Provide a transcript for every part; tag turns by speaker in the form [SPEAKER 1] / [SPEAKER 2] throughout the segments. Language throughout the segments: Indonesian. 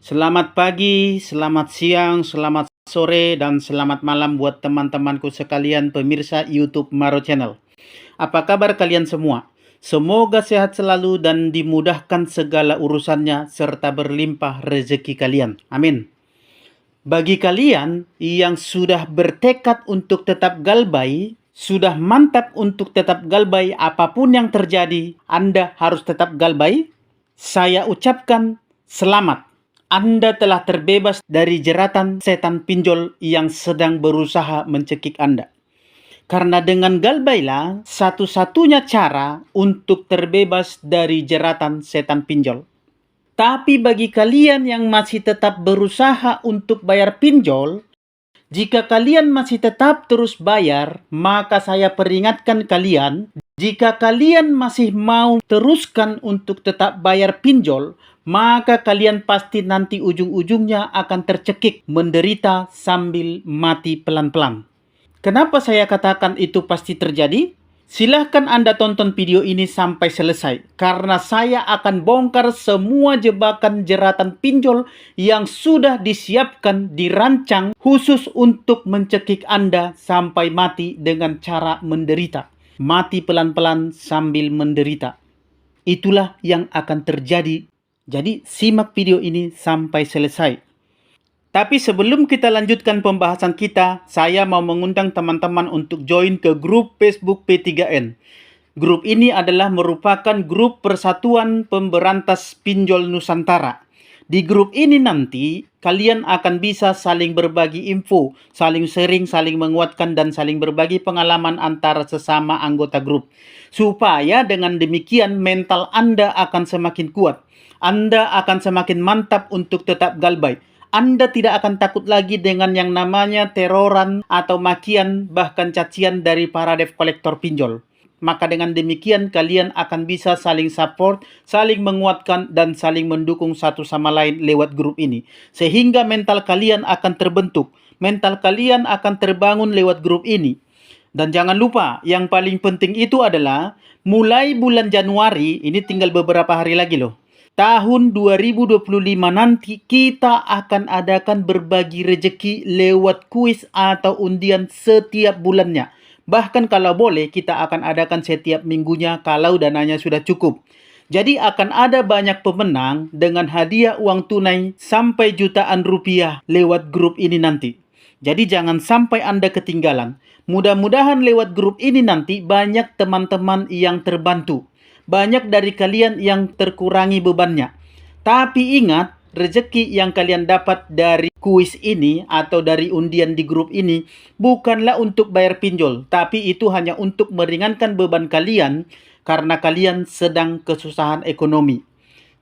[SPEAKER 1] Selamat pagi, selamat siang, selamat sore, dan selamat malam buat teman-temanku sekalian pemirsa YouTube Maro Channel. Apa kabar kalian semua? Semoga sehat selalu dan dimudahkan segala urusannya serta berlimpah rezeki kalian. Amin. Bagi kalian yang sudah bertekad untuk tetap galbay, sudah mantap untuk tetap galbay apapun yang terjadi, Anda harus tetap galbay. Saya ucapkan selamat. Anda telah terbebas dari jeratan setan pinjol yang sedang berusaha mencekik Anda. Karena dengan galbailah satu-satunya cara untuk terbebas dari jeratan setan pinjol. Tapi bagi kalian yang masih tetap berusaha untuk bayar pinjol, jika kalian masih tetap terus bayar, maka saya peringatkan kalian, jika kalian masih mau teruskan untuk tetap bayar pinjol, maka kalian pasti nanti ujung-ujungnya akan tercekik, menderita sambil mati pelan-pelan. Kenapa saya katakan itu pasti terjadi? Silahkan Anda tonton video ini sampai selesai, karena saya akan bongkar semua jebakan jeratan pinjol yang sudah disiapkan, dirancang khusus untuk mencekik Anda sampai mati dengan cara menderita. Mati pelan-pelan sambil menderita. Itulah yang akan terjadi. Jadi simak video ini sampai selesai. Tapi sebelum kita lanjutkan pembahasan kita, saya mau mengundang teman-teman untuk join ke grup Facebook P3N. Grup ini adalah merupakan grup Persatuan Pemberantas Pinjol Nusantara. Di grup ini nanti, kalian akan bisa saling berbagi info, saling sharing, saling menguatkan, dan saling berbagi pengalaman antara sesama anggota grup. Supaya dengan demikian mental Anda akan semakin kuat. Anda akan semakin mantap untuk tetap galbay. Anda tidak akan takut lagi dengan yang namanya teroran atau makian bahkan cacian dari para debt collector pinjol. Maka dengan demikian kalian akan bisa saling support, saling menguatkan, dan saling mendukung satu sama lain lewat grup ini. Sehingga mental kalian akan terbentuk, mental kalian akan terbangun lewat grup ini. Dan jangan lupa, yang paling penting itu adalah mulai bulan Januari, ini tinggal beberapa hari lagi loh. Tahun 2025 nanti kita akan adakan berbagi rejeki lewat kuis atau undian setiap bulannya. Bahkan kalau boleh kita akan adakan setiap minggunya kalau dananya sudah cukup. Jadi akan ada banyak pemenang dengan hadiah uang tunai sampai jutaan rupiah lewat grup ini nanti. Jadi jangan sampai Anda ketinggalan. Mudah-mudahan lewat grup ini nanti banyak teman-teman yang terbantu. Banyak dari kalian yang terkurangi bebannya. Tapi ingat, rezeki yang kalian dapat dari kuis ini atau dari undian di grup ini bukanlah untuk bayar pinjol, tapi itu hanya untuk meringankan beban kalian karena kalian sedang kesusahan ekonomi.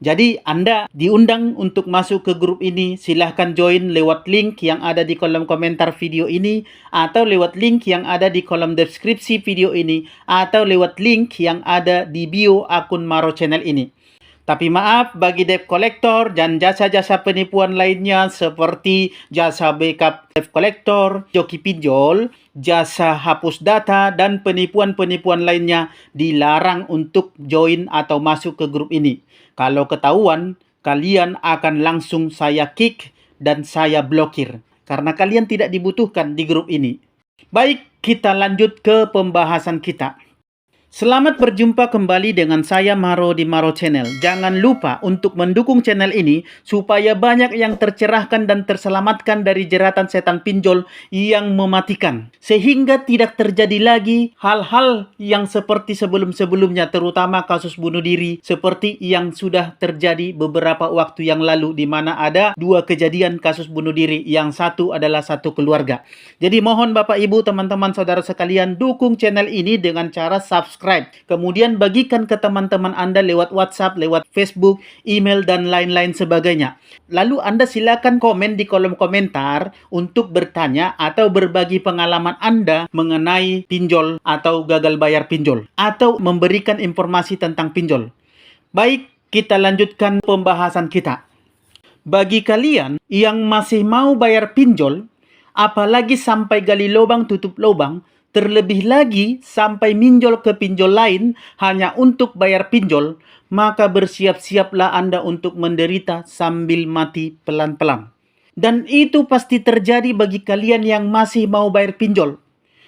[SPEAKER 1] Jadi Anda diundang untuk masuk ke grup ini. Silahkan join lewat link yang ada di kolom komentar video ini, atau lewat link yang ada di kolom deskripsi video ini, atau lewat link yang ada di bio akun Maro Channel ini. Tapi maaf bagi debt collector dan jasa-jasa penipuan lainnya seperti jasa backup debt collector, joki pinjol, jasa hapus data, dan penipuan-penipuan lainnya dilarang untuk join atau masuk ke grup ini. Kalau ketahuan, kalian akan langsung saya kick dan saya blokir. Karena kalian tidak dibutuhkan di grup ini. Baik, kita lanjut ke pembahasan kita. Selamat berjumpa kembali dengan saya Maro di Maro Channel. Jangan lupa untuk mendukung channel ini supaya banyak yang tercerahkan dan terselamatkan dari jeratan setan pinjol yang mematikan. Sehingga tidak terjadi lagi hal-hal yang seperti sebelum-sebelumnya, terutama kasus bunuh diri seperti yang sudah terjadi beberapa waktu yang lalu, di mana ada 2 kejadian kasus bunuh diri, yang satu adalah satu keluarga. Jadi mohon Bapak Ibu, teman-teman, saudara sekalian, dukung channel ini dengan cara subscribe. Kemudian bagikan ke teman-teman Anda lewat WhatsApp, lewat Facebook, email, dan lain-lain sebagainya. Lalu Anda silakan komen di kolom komentar untuk bertanya atau berbagi pengalaman Anda mengenai pinjol atau gagal bayar pinjol, atau memberikan informasi tentang pinjol. Baik, kita lanjutkan pembahasan kita. Bagi kalian yang masih mau bayar pinjol, apalagi sampai gali lubang tutup lubang, terlebih lagi sampai minjol ke pinjol lain hanya untuk bayar pinjol, maka bersiap-siaplah Anda untuk menderita sambil mati pelan-pelan. Dan itu pasti terjadi bagi kalian yang masih mau bayar pinjol.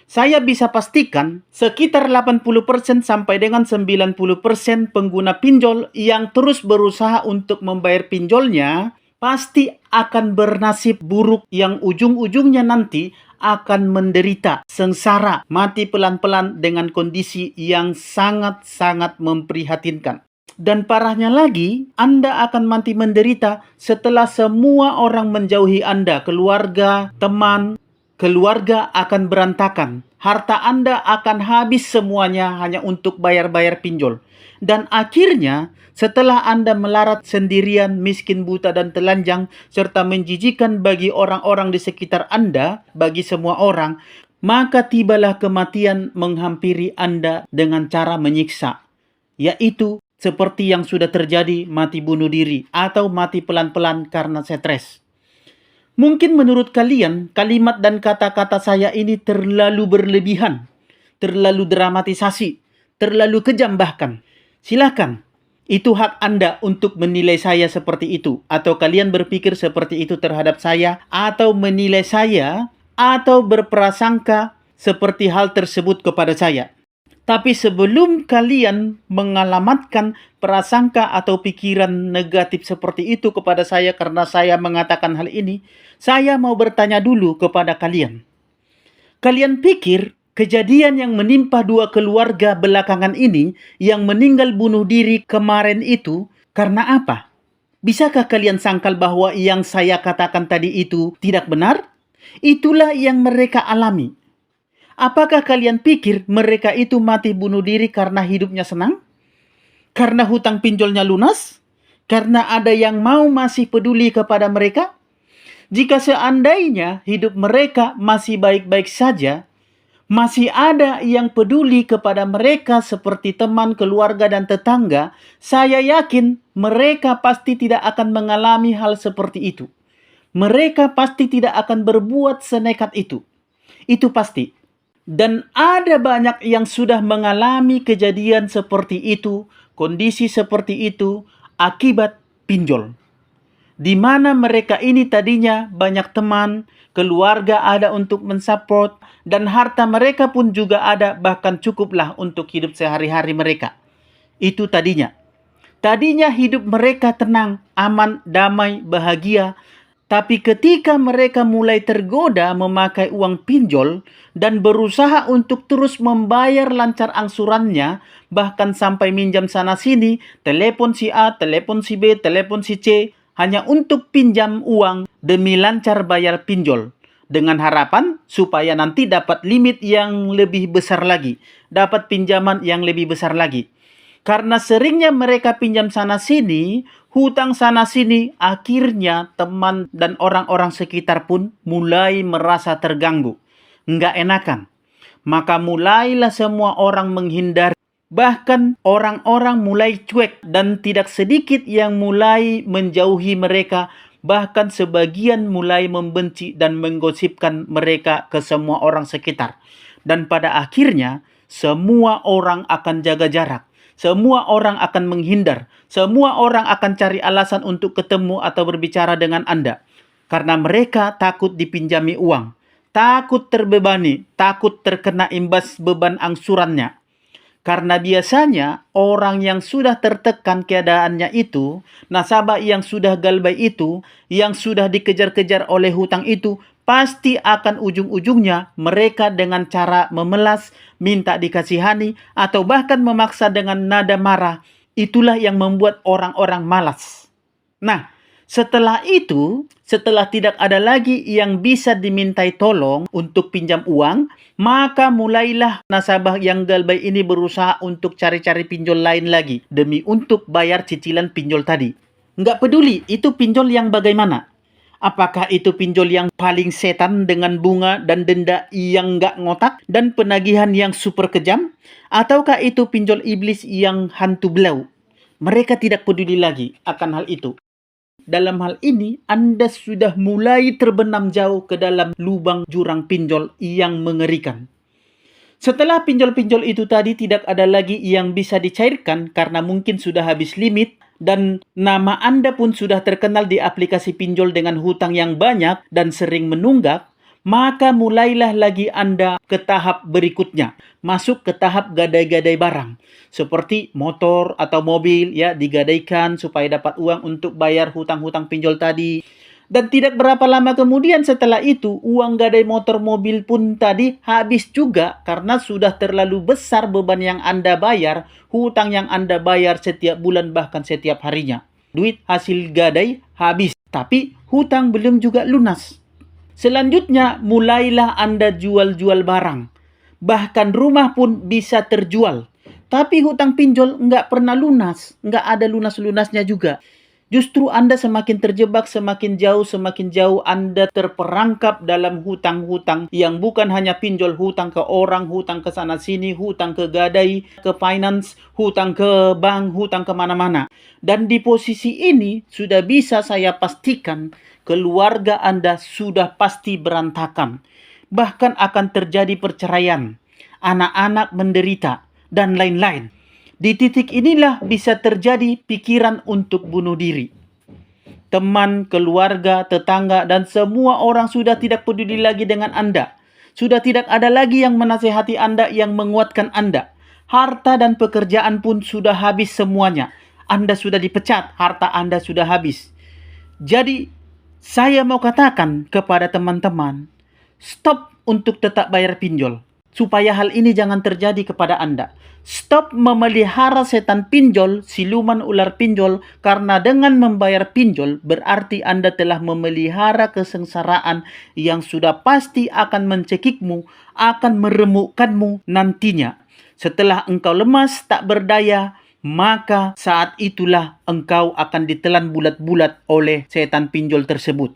[SPEAKER 1] Saya bisa pastikan sekitar 80% sampai dengan 90% pengguna pinjol yang terus berusaha untuk membayar pinjolnya pasti akan bernasib buruk yang ujung-ujungnya nanti akan menderita, sengsara, mati pelan-pelan dengan kondisi yang sangat-sangat memprihatinkan. Dan parahnya lagi, Anda akan mati menderita setelah semua orang menjauhi Anda, keluarga, teman, keluarga akan berantakan. Harta Anda akan habis semuanya hanya untuk bayar-bayar pinjol. Dan akhirnya, setelah Anda melarat sendirian, miskin, buta, dan telanjang, serta menjijikan bagi orang-orang di sekitar Anda, bagi semua orang, maka tibalah kematian menghampiri Anda dengan cara menyiksa, yaitu seperti yang sudah terjadi mati bunuh diri atau mati pelan-pelan karena stres. Mungkin menurut kalian, kalimat dan kata-kata saya ini terlalu berlebihan, terlalu dramatisasi, terlalu kejam bahkan. Silakan, itu hak Anda untuk menilai saya seperti itu. Atau kalian berpikir seperti itu terhadap saya, atau menilai saya, atau berprasangka seperti hal tersebut kepada saya. Tapi sebelum kalian mengalamatkan prasangka atau pikiran negatif seperti itu kepada saya karena saya mengatakan hal ini, saya mau bertanya dulu kepada kalian. Kalian pikir kejadian yang menimpa dua keluarga belakangan ini yang meninggal bunuh diri kemarin itu karena apa? Bisakah kalian sangkal bahwa yang saya katakan tadi itu tidak benar? Itulah yang mereka alami. Apakah kalian pikir mereka itu mati bunuh diri karena hidupnya senang? Karena hutang pinjolnya lunas? Karena ada yang mau masih peduli kepada mereka? Jika seandainya hidup mereka masih baik-baik saja, masih ada yang peduli kepada mereka seperti teman, keluarga, dan tetangga, saya yakin mereka pasti tidak akan mengalami hal seperti itu. Mereka pasti tidak akan berbuat senekat itu. Itu pasti. Dan ada banyak yang sudah mengalami kejadian seperti itu, kondisi seperti itu, akibat pinjol. Di mana mereka ini tadinya banyak teman, keluarga ada untuk mensupport, dan harta mereka pun juga ada, bahkan cukuplah untuk hidup sehari-hari mereka. Itu tadinya. Tadinya hidup mereka tenang, aman, damai, bahagia. Tapi ketika mereka mulai tergoda memakai uang pinjol dan berusaha untuk terus membayar lancar angsurannya, bahkan sampai minjam sana-sini, telepon si A, telepon si B, telepon si C, hanya untuk pinjam uang demi lancar bayar pinjol. Dengan harapan supaya nanti dapat limit yang lebih besar lagi, dapat pinjaman yang lebih besar lagi. Karena seringnya mereka pinjam sana-sini, hutang sana-sini, akhirnya teman dan orang-orang sekitar pun mulai merasa terganggu. Nggak enakan. Maka mulailah semua orang menghindari. Bahkan orang-orang mulai cuek dan tidak sedikit yang mulai menjauhi mereka. Bahkan sebagian mulai membenci dan menggosipkan mereka ke semua orang sekitar. Dan pada akhirnya, semua orang akan jaga jarak. Semua orang akan menghindar. Semua orang akan cari alasan untuk ketemu atau berbicara dengan Anda. Karena mereka takut dipinjami uang. Takut terbebani. Takut terkena imbas beban angsurannya. Karena biasanya orang yang sudah tertekan keadaannya itu, nasabah yang sudah galbay itu, yang sudah dikejar-kejar oleh hutang itu, pasti akan ujung-ujungnya mereka dengan cara memelas, minta dikasihani, atau bahkan memaksa dengan nada marah. Itulah yang membuat orang-orang malas. Nah, setelah itu, setelah tidak ada lagi yang bisa dimintai tolong untuk pinjam uang, maka mulailah nasabah yang galbay ini berusaha untuk cari-cari pinjol lain lagi demi untuk bayar cicilan pinjol tadi. Nggak peduli itu pinjol yang bagaimana. Apakah itu pinjol yang paling setan dengan bunga dan denda yang nggak ngotak dan penagihan yang super kejam? Ataukah itu pinjol iblis yang hantu belau? Mereka tidak peduli lagi akan hal itu. Dalam hal ini, Anda sudah mulai terbenam jauh ke dalam lubang jurang pinjol yang mengerikan. Setelah pinjol-pinjol itu tadi tidak ada lagi yang bisa dicairkan karena mungkin sudah habis limit dan nama Anda pun sudah terkenal di aplikasi pinjol dengan hutang yang banyak dan sering menunggak, maka mulailah lagi Anda ke tahap berikutnya, masuk ke tahap gadai-gadai barang. Seperti motor atau mobil ya digadaikan supaya dapat uang untuk bayar hutang-hutang pinjol tadi. Dan tidak berapa lama kemudian setelah itu, uang gadai motor mobil pun tadi habis juga karena sudah terlalu besar beban yang Anda bayar, hutang yang Anda bayar setiap bulan bahkan setiap harinya. Duit hasil gadai habis, tapi hutang belum juga lunas. Selanjutnya, mulailah Anda jual-jual barang. Bahkan rumah pun bisa terjual. Tapi hutang pinjol nggak pernah lunas, nggak ada lunas-lunasnya juga. Justru Anda semakin terjebak, semakin jauh Anda terperangkap dalam hutang-hutang yang bukan hanya pinjol, hutang ke orang, hutang ke sana-sini, hutang ke gadai, ke finance, hutang ke bank, hutang kemana-mana. Dan di posisi ini sudah bisa saya pastikan keluarga Anda sudah pasti berantakan. Bahkan akan terjadi perceraian, anak-anak menderita, dan lain-lain. Di titik inilah bisa terjadi pikiran untuk bunuh diri. Teman, keluarga, tetangga, dan semua orang sudah tidak peduli lagi dengan Anda. Sudah tidak ada lagi yang menasehati Anda, yang menguatkan Anda. Harta dan pekerjaan pun sudah habis semuanya. Anda sudah dipecat, harta Anda sudah habis. Jadi, saya mau katakan kepada teman-teman, stop untuk tetap bayar pinjol. Supaya hal ini jangan terjadi kepada Anda. Stop memelihara setan pinjol, siluman ular pinjol, karena dengan membayar pinjol berarti Anda telah memelihara kesengsaraan yang sudah pasti akan mencekikmu, akan meremukkanmu nantinya. Setelah engkau lemas, tak berdaya, maka saat itulah engkau akan ditelan bulat-bulat oleh setan pinjol tersebut.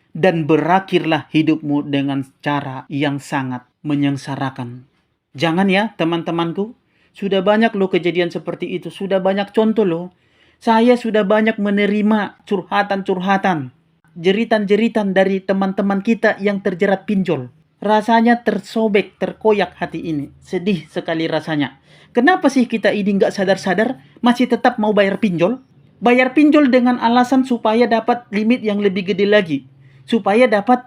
[SPEAKER 1] Dan berakhirlah hidupmu dengan cara yang sangat menyengsarakan. Jangan ya teman-temanku. Sudah banyak loh kejadian seperti itu. Sudah banyak contoh loh. Saya sudah banyak menerima curhatan-curhatan. Jeritan-jeritan dari teman-teman kita yang terjerat pinjol. Rasanya tersobek, terkoyak hati ini. Sedih sekali rasanya. Kenapa sih kita ini nggak sadar-sadar masih tetap mau bayar pinjol? Bayar pinjol dengan alasan supaya dapat limit yang lebih gede lagi. Supaya dapat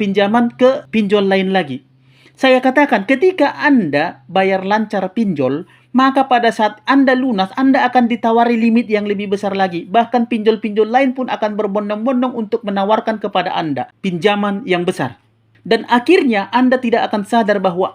[SPEAKER 1] pinjaman ke pinjol lain lagi. Saya katakan, ketika Anda bayar lancar pinjol, maka pada saat Anda lunas, Anda akan ditawari limit yang lebih besar lagi. Bahkan pinjol-pinjol lain pun akan berbondong-bondong untuk menawarkan kepada Anda pinjaman yang besar. Dan akhirnya Anda tidak akan sadar bahwa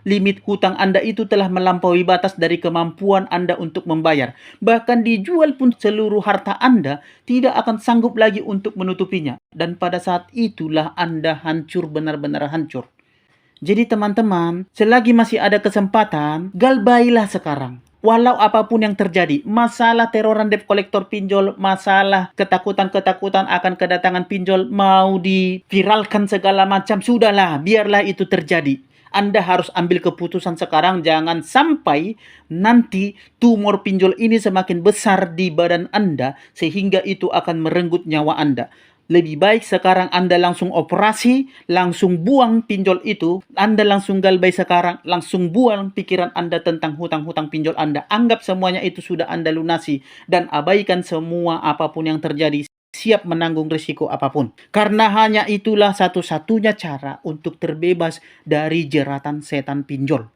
[SPEAKER 1] limit hutang Anda itu telah melampaui batas dari kemampuan Anda untuk membayar. Bahkan dijual pun seluruh harta Anda tidak akan sanggup lagi untuk menutupinya. Dan pada saat itulah Anda hancur, benar-benar hancur. Jadi teman-teman, selagi masih ada kesempatan, galbailah sekarang. Walau apapun yang terjadi, masalah teroran debt collector pinjol, masalah ketakutan-ketakutan akan kedatangan pinjol, mau diviralkan segala macam, sudahlah, biarlah itu terjadi. Anda harus ambil keputusan sekarang, jangan sampai nanti tumor pinjol ini semakin besar di badan Anda, sehingga itu akan merenggut nyawa Anda. Lebih baik sekarang Anda langsung operasi, langsung buang pinjol itu, Anda langsung galbay sekarang, langsung buang pikiran Anda tentang hutang-hutang pinjol Anda. Anggap semuanya itu sudah Anda lunasi dan abaikan semua apapun yang terjadi. Siap menanggung risiko apapun. Karena hanya itulah satu-satunya cara untuk terbebas dari jeratan setan pinjol.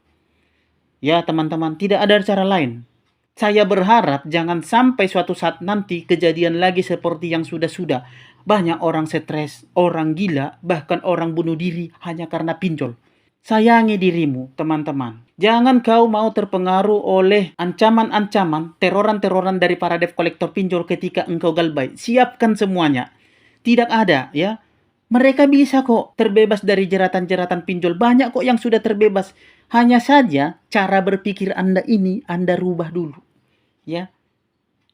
[SPEAKER 1] Ya teman-teman, tidak ada cara lain. Saya berharap jangan sampai suatu saat nanti kejadian lagi seperti yang sudah-sudah. Banyak orang stres, orang gila, bahkan orang bunuh diri hanya karena pinjol. Sayangi dirimu, teman-teman. Jangan kau mau terpengaruh oleh ancaman-ancaman, teroran-teroran dari para debt collector pinjol ketika engkau galbay. Siapkan semuanya. Tidak ada, ya. Mereka bisa kok terbebas dari jeratan-jeratan pinjol. Banyak kok yang sudah terbebas. Hanya saja cara berpikir Anda ini Anda rubah dulu. Ya.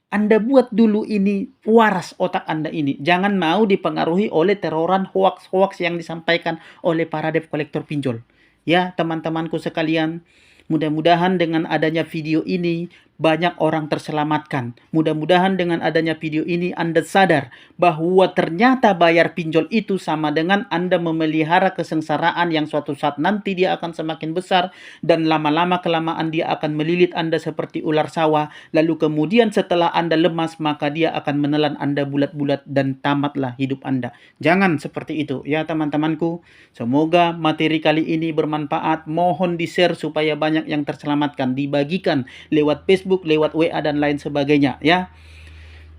[SPEAKER 1] Anda buat dulu ini waras otak Anda ini. Jangan mau dipengaruhi oleh teroran hoaks-hoaks yang disampaikan oleh para debt collector pinjol. Ya, teman-temanku sekalian, mudah-mudahan dengan adanya video ini banyak orang terselamatkan. Mudah-mudahan dengan adanya video ini Anda sadar bahwa ternyata bayar pinjol itu sama dengan Anda memelihara kesengsaraan yang suatu saat nanti dia akan semakin besar dan lama-lama kelamaan dia akan melilit Anda seperti ular sawah. Lalu kemudian setelah Anda lemas maka dia akan menelan Anda bulat-bulat dan tamatlah hidup Anda. Jangan seperti itu ya teman-temanku. Semoga materi kali ini bermanfaat. Mohon di-share supaya banyak yang terselamatkan, dibagikan lewat Facebook, lewat WA dan lain sebagainya ya.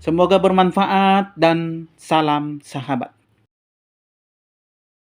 [SPEAKER 1] Semoga bermanfaat dan salam sahabat.